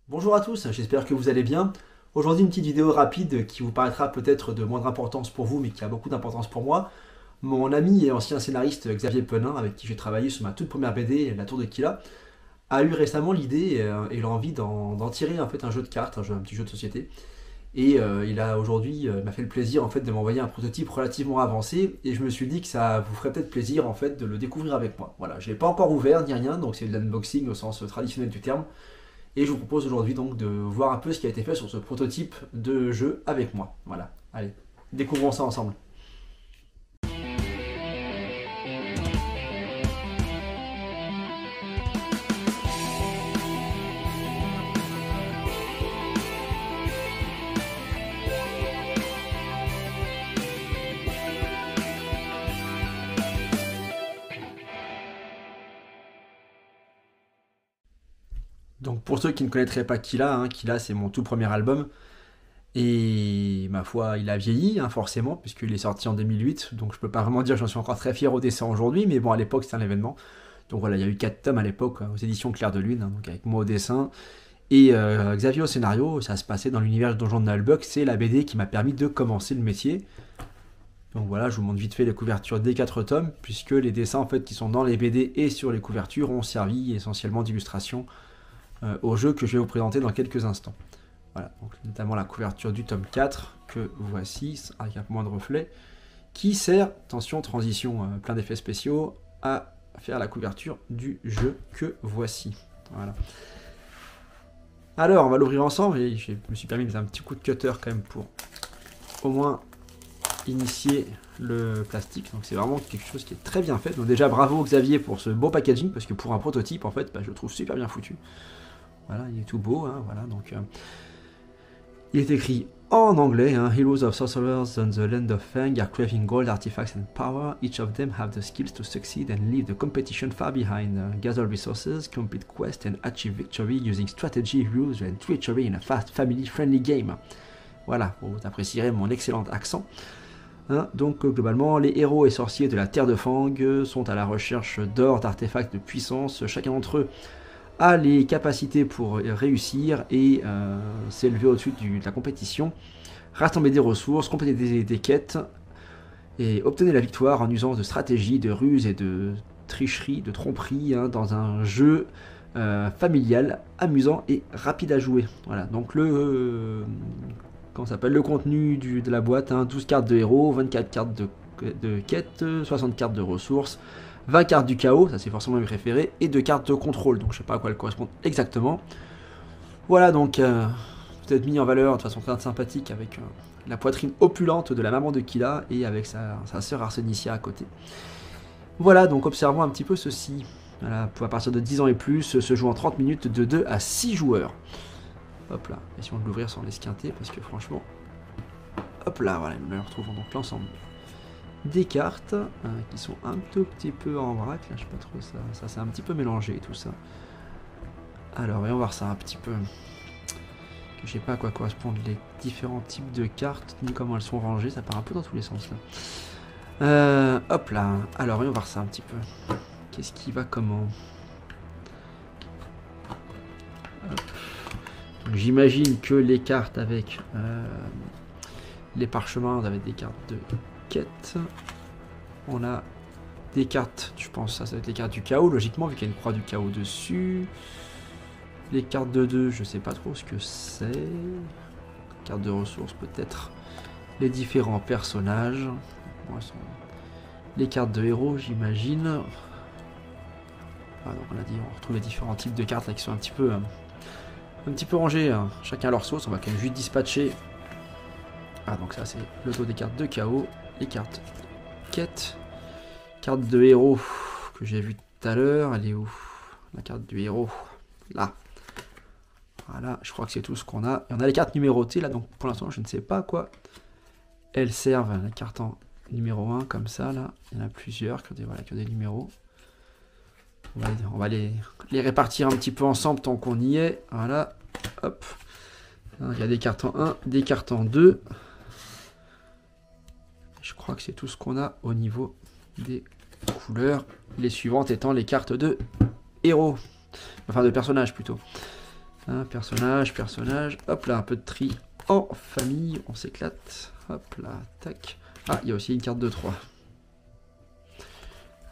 Bonjour à tous, j'espère que vous allez bien. Aujourd'hui une petite vidéo rapide qui vous paraîtra peut-être de moindre importance pour vous mais qui a beaucoup d'importance pour moi. Mon ami et ancien scénariste Xavier Penin, avec qui j'ai travaillé sur ma toute première BD, La Tour de Kila, a eu récemment l'idée et l'envie d'en tirer en fait un jeu de cartes, un petit jeu de société. Et il a aujourd'hui m'a fait le plaisir en fait de m'envoyer un prototype relativement avancé et je me suis dit que ça vous ferait peut-être plaisir en fait de le découvrir avec moi. Voilà, je l'ai pas encore ouvert ni rien, donc c'est de l'unboxing au sens traditionnel du terme. Et je vous propose aujourd'hui donc de voir un peu ce qui a été fait sur ce prototype de jeu avec moi. Voilà, allez, découvrons ça ensemble. Donc pour ceux qui ne connaîtraient pas Killa, Killa c'est mon tout premier album. Et ma foi, il a vieilli, forcément, puisqu'il est sorti en 2008. Donc je peux pas vraiment dire que j'en suis encore très fier au dessin aujourd'hui, mais bon, à l'époque c'était un événement. Donc voilà, il y a eu 4 tomes à l'époque, aux éditions Clair de Lune, donc avec moi au dessin. Et Xavier au scénario, ça se passait dans l'univers de Donjon de Nullbuck, c'est la BD qui m'a permis de commencer le métier. Donc voilà, je vous montre vite fait les couvertures des 4 tomes, puisque les dessins en fait qui sont dans les BD et sur les couvertures ont servi essentiellement d'illustration au jeu que je vais vous présenter dans quelques instants. Voilà, donc notamment la couverture du tome 4, que voici, avec un peu moins de reflets, qui sert, attention, transition, plein d'effets spéciaux, à faire la couverture du jeu que voici. Voilà. Alors, on va l'ouvrir ensemble, et je me suis permis de mettre un petit coup de cutter quand même pour au moins initier le plastique. Donc c'est vraiment quelque chose qui est très bien fait. Donc déjà, bravo Xavier pour ce beau packaging, parce que pour un prototype, en fait, je le trouve super bien foutu. Voilà, il est tout beau, voilà, donc... il est écrit en anglais, Heroes of Sorcerers on the Land of Fang are craving gold, artifacts and power. Each of them have the skills to succeed and leave the competition far behind. Gather resources, complete quests and achieve victory using strategy, rules and treachery in a fast, family-friendly game. Voilà, vous apprécierez mon excellent accent. Donc globalement, les héros et sorciers de la Terre de Fang sont à la recherche d'or, d'artefacts de puissance. Chacun d'entre eux a les capacités pour réussir et s'élever au-dessus de la compétition, rassembler des ressources, compléter des quêtes et obtenir la victoire en usant de stratégies, de ruses et de tricheries, de tromperies dans un jeu familial, amusant et rapide à jouer. Voilà, donc comment s'appelle, le contenu de la boîte, 12 cartes de héros, 24 cartes de quêtes, 60 cartes de ressources, 20 cartes du chaos, ça c'est forcément mes préférés, et 2 cartes de contrôle, donc je sais pas à quoi elles correspondent exactement. Voilà, donc peut-être mis en valeur de façon très sympathique avec la poitrine opulente de la maman de Killa et avec sa sœur Arsenicia à côté. Voilà, donc observons un petit peu ceci. Voilà, à partir de 10 ans et plus, se joue en 30 minutes de 2 à 6 joueurs. Hop là, essayons de l'ouvrir sans l'esquinter parce que franchement... Hop là, voilà, nous retrouvons donc l'ensemble des cartes qui sont un tout petit peu en vrac, là je sais pas trop, ça c'est un petit peu mélangé tout ça. Alors voyons voir ça un petit peu, que je sais pas à quoi correspondent les différents types de cartes, ni comment elles sont rangées, ça part un peu dans tous les sens là. Hop là, alors voyons voir ça un petit peu, qu'est-ce qui va comment. J'imagine que les cartes avec les parchemins, avec des cartes de quête. On a des cartes, je pense ça va être les cartes du chaos, logiquement, vu qu'il y a une croix du chaos dessus. Les cartes de 2, je sais pas trop ce que c'est. Cartes de ressources, peut-être. Les différents personnages. Les cartes de héros, j'imagine. Ah, donc on a dit, on retrouve les différents types de cartes là qui sont un petit peu rangées, chacun à leur sauce. On va quand même juste dispatcher. Ah, donc ça c'est le dos des cartes de chaos, les cartes quête, carte de héros que j'ai vu tout à l'heure. Elle est où, la carte du héros? Là. Voilà, je crois que c'est tout ce qu'on a. Et on a les cartes numérotées là, donc pour l'instant je ne sais pas à quoi elles servent. La carte en numéro 1 comme ça là, il y en a plusieurs qui ont des numéros. On va les répartir un petit peu ensemble tant qu'on y est. Voilà, hop. Il y a des cartes en 1, des cartes en 2. Je crois que c'est tout ce qu'on a au niveau des couleurs. Les suivantes étant les cartes de héros. Enfin de personnages plutôt. Un personnage, hop là, un peu de tri en famille, on s'éclate, hop là, tac. Ah, il y a aussi une carte de 3.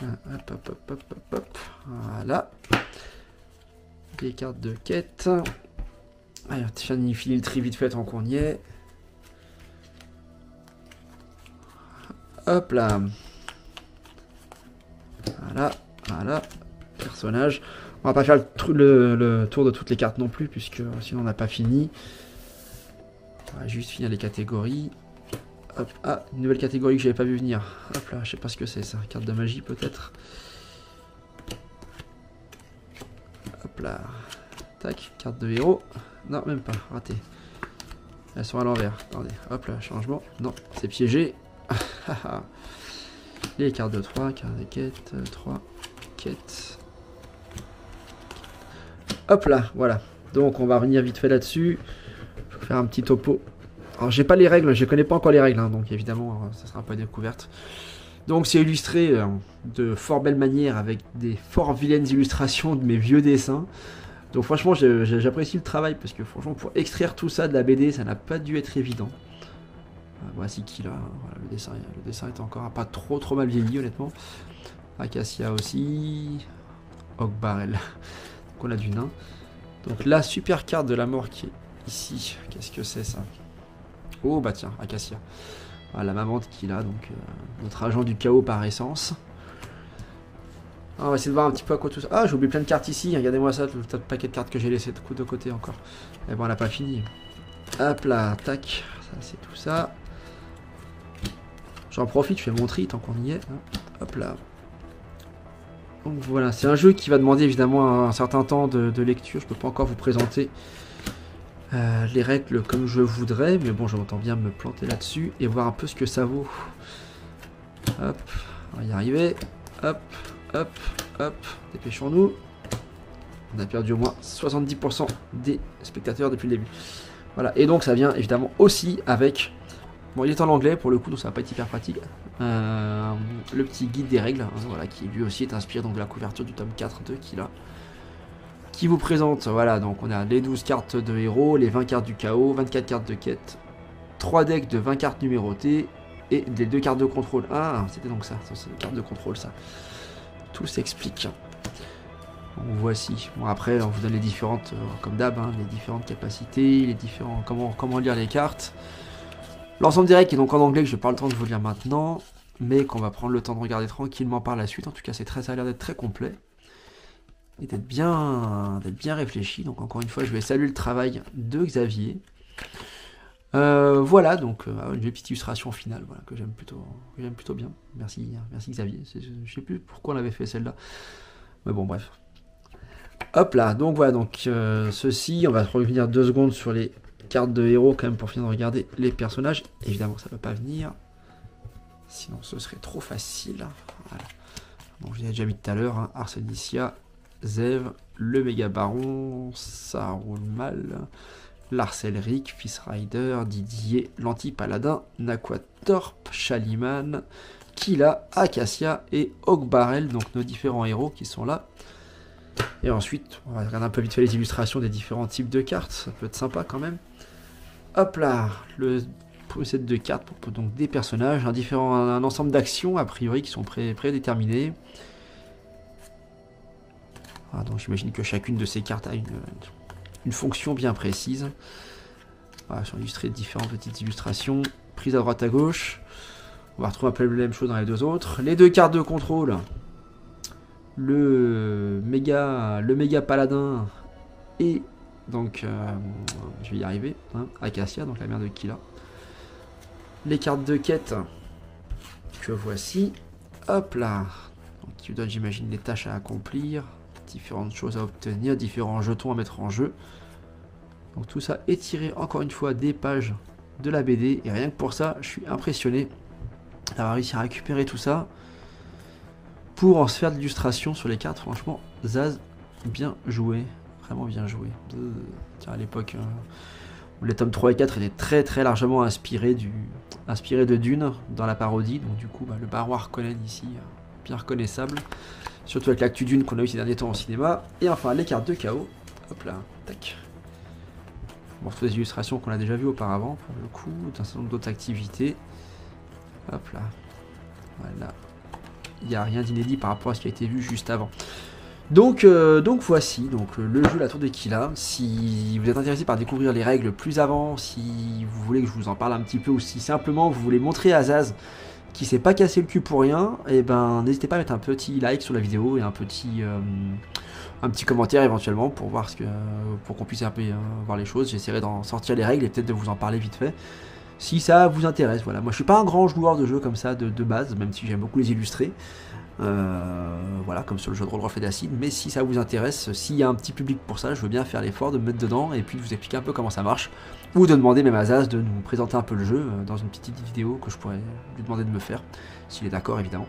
Hop, hop, hop, hop, hop, hop, voilà. Des cartes de quête. Allez, on finit le tri vite fait tant qu'on y est. Hop là. Voilà, voilà. Personnage. On va pas faire le tour de toutes les cartes non plus, puisque sinon on n'a pas fini. On va juste finir les catégories. Hop, ah, une nouvelle catégorie que j'avais pas vu venir. Hop là, je sais pas ce que c'est ça. Carte de magie peut-être. Hop là. Tac, carte de héros. Non, même pas, raté. Elles sont à l'envers. Attendez, hop là, changement. Non, c'est piégé. Les cartes de 3, cartes de quête, 3, quête. Hop là, voilà. Donc on va revenir vite fait là-dessus. Je vais faire un petit topo. Alors j'ai pas les règles, je connais pas encore les règles, hein, donc évidemment ça sera pas découverte. Donc c'est illustré de fort belle manière avec des fort vilaines illustrations de mes vieux dessins. Donc franchement j'apprécie le travail parce que franchement pour extraire tout ça de la BD ça n'a pas dû être évident. Voici qui là, voilà, le dessin est encore pas trop mal vieilli honnêtement. Acacia aussi, Ogbarel, donc on a du nain. Donc la super carte de la mort qui est ici, qu'est-ce que c'est ça? Oh bah tiens, Acacia. Ah, la mamante qui est là, donc notre agent du chaos par essence. Ah, on va essayer de voir un petit peu à quoi tout ça. Ah, j'ai oublié plein de cartes ici, regardez-moi ça, le tas de paquets de cartes que j'ai laissé de côté encore. Et bon, on n'a pas fini. Hop là, tac, ça c'est tout ça. J'en profite, je fais mon tri tant qu'on y est. Hein. Hop là. Donc voilà, c'est un jeu qui va demander évidemment un certain temps de lecture. Je peux pas encore vous présenter les règles comme je voudrais, mais bon, j'entends bien me planter là-dessus et voir un peu ce que ça vaut. Hop, on va y arriver. Hop, hop, hop, dépêchons-nous. On a perdu au moins 70% des spectateurs depuis le début. Voilà, et donc ça vient évidemment aussi avec... Bon, il est en anglais pour le coup, donc ça va pas être hyper pratique. Le petit guide des règles, hein, voilà, qui lui aussi est inspiré donc, de la couverture du tome 4 de Kila. Qui vous présente, voilà, donc on a les 12 cartes de héros, les 20 cartes du chaos, 24 cartes de quête, 3 decks de 20 cartes numérotées et des 2 cartes de contrôle. Ah, c'était donc ça, c'est les cartes de contrôle, ça. Tout s'explique. Donc, voici. Bon, après, on vous donne les différentes, comme d'hab, hein, les différentes capacités, les différents, comment lire les cartes. L'ensemble des règles est donc en anglais que je n'ai pas le temps de vous lire maintenant, mais qu'on va prendre le temps de regarder tranquillement par la suite. En tout cas, ça a l'air d'être très complet. Et d'être bien réfléchi. Donc encore une fois, je vais saluer le travail de Xavier. Voilà, donc une petite illustration finale voilà, que j'aime plutôt bien. Merci Xavier. Je sais plus pourquoi on avait fait celle-là. Mais bon, bref. Hop là, donc voilà, donc ceci, on va revenir 2 secondes sur les cartes de héros quand même pour finir de regarder les personnages. Évidemment, ça ne va pas venir. Sinon, ce serait trop facile. Voilà. Bon, je l'ai déjà mis tout à l'heure, hein, Arsenicia, Zev, le méga baron, ça roule mal, l'Arcelric, Fils Rider, Didier, l'anti-paladin, Naquatorp, Shaliman, Kila, Acacia et Ogbarel, donc nos différents héros qui sont là. Et ensuite, on va regarder un peu vite fait les illustrations des différents types de cartes, ça peut être sympa quand même. Hop là, le set de cartes pour donc des personnages, un ensemble d'actions a priori qui sont prédéterminées. Ah, donc j'imagine que chacune de ces cartes a une fonction bien précise. Voilà, sont illustrées différentes petites illustrations, prises à droite à gauche. On va retrouver un peu la même chose dans les 2 autres. Les 2 cartes de contrôle. Le méga paladin et donc je vais y arriver, hein, Acacia, donc la mère de Kila. Les cartes de quête que voici. Hop là. Donc, qui vous donne, j'imagine, des tâches à accomplir. Différentes choses à obtenir, différents jetons à mettre en jeu. Donc tout ça est tiré encore une fois des pages de la BD et rien que pour ça je suis impressionné d'avoir réussi à récupérer tout ça pour en se faire de l'illustration sur les cartes. Franchement, Zaz, bien joué, vraiment bien joué. Tiens, à l'époque où les tomes 3 et 4 étaient très largement inspirés de Dune dans la parodie, donc du coup le baron Harkonnen ici bien reconnaissable. Surtout avec l'actu Dune qu'on a eu ces derniers temps au cinéma. Et enfin, les cartes de chaos. Hop là, tac. On retrouve des illustrations qu'on a déjà vues auparavant, pour le coup, d'un certain nombre d'autres activités. Hop là. Voilà. Il n'y a rien d'inédit par rapport à ce qui a été vu juste avant. Donc voici le jeu La Tour de Kila. Si vous êtes intéressé par découvrir les règles plus avant, si vous voulez que je vous en parle un petit peu, ou si simplement vous voulez montrer à Zaz qui s'est pas cassé le cul pour rien, et ben n'hésitez pas à mettre un petit like sur la vidéo et un petit commentaire éventuellement pour voir pour qu'on puisse un peu voir les choses. J'essaierai d'en sortir les règles et peut-être de vous en parler vite fait. Si ça vous intéresse, voilà. Moi je suis pas un grand joueur de jeux comme ça de base, même si j'aime beaucoup les illustrer. Voilà, comme sur le jeu de rôle Reflet d'Acide, mais si ça vous intéresse, s'il y a un petit public pour ça, je veux bien faire l'effort de me mettre dedans et puis de vous expliquer un peu comment ça marche, ou de demander même à Zaz de nous présenter un peu le jeu dans une petite vidéo que je pourrais lui demander de me faire, s'il est d'accord évidemment.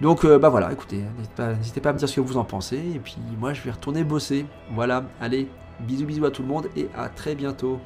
Donc bah voilà, écoutez, n'hésitez pas à me dire ce que vous en pensez, et puis moi je vais retourner bosser. Voilà, allez, bisous à tout le monde et à très bientôt.